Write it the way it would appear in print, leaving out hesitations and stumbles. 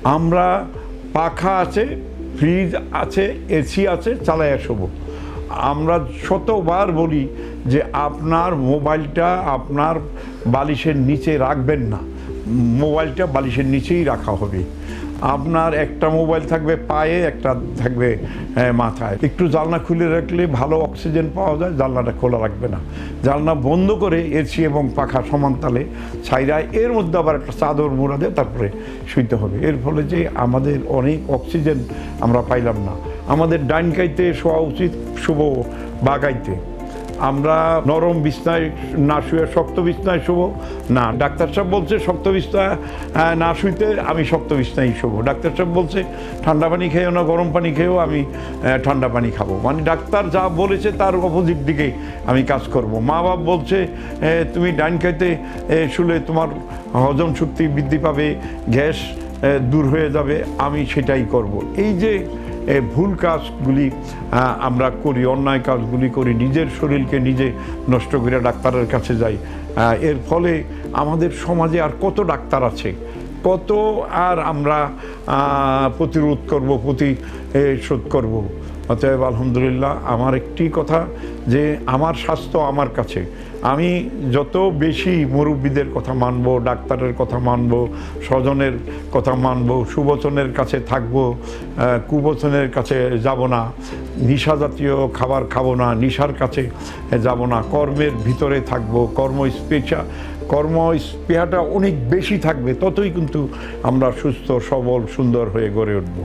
আমরা পাখা আছে, ফ্রিজ আছে, এসি আছে, চালাইয়া শোবো। আমরা শতবার বলি যে আপনার মোবাইলটা আপনার বালিশের নিচে রাখবেন না, মোবাইলটা বালিশের নিচেই রাখা হবে। আপনার একটা মোবাইল থাকবে পায়ে, একটা থাকবে মাথায়। একটু জানলা খুলে রাখলে ভালো অক্সিজেন পাওয়া যায়, জানলাটা খোলা রাখবে না। জানলা বন্ধ করে এসি এবং পাখা সমানতালে ছাইরায়, এর মধ্যে আবার একটা চাদর মোড়া দিয়ে তারপরে শুইতে হবে। এর ফলে যে আমাদের অনেক অক্সিজেন আমরা পাইলাম না। আমাদের ডাইন কাইতে শোয়া উচিত, শুভ বাগাইতে। আমরা নরম বিছনায় না শুয়ে শক্ত বিছনায় শোবো না। ডাক্তার সাহেব বলছে শক্ত বিছনায় না শুইতে, আমি শক্ত বিছনায় শোবো। ডাক্তার সাহেব বলছে ঠান্ডা পানি খেয়েও না, গরম পানি খেয়েও আমি ঠান্ডা পানি খাবো। মানে ডাক্তার যা বলেছে তার অপোজিট দিকে আমি কাজ করব। মা বাপ বলছে তুমি ডাইন খাইতে শুলে তোমার হজম শক্তি বৃদ্ধি পাবে, গ্যাস দূর হয়ে যাবে, আমি সেটাই করব। এই যে ভুল কাজগুলি আমরা করি, অন্যায় কাজগুলি করি, নিজের শরীরকে নিজে নষ্ট করে ডাক্তারের কাছে যাই। এর ফলে আমাদের সমাজে আর কত ডাক্তার আছে, কত আর আমরা প্রতিরোধ করব, প্রতিশোধ করব। অতএব আলহামদুলিল্লাহ, আমার একটি কথা যে আমার স্বাস্থ্য আমার কাছে। আমি যত বেশি মুরব্বীদের কথা মানব, ডাক্তারের কথা মানব, স্বজনের কথা মানব, সুবচনের কাছে থাকব, কুবচনের কাছে যাব না, নিশা জাতীয় খাবার খাবো না, নিশার কাছে যাব না, কর্মের ভিতরে থাকব, কর্মস্পৃহাটা অনেক বেশি থাকবে, ততই কিন্তু আমরা সুস্থ সবল সুন্দর হয়ে গড়ে উঠব।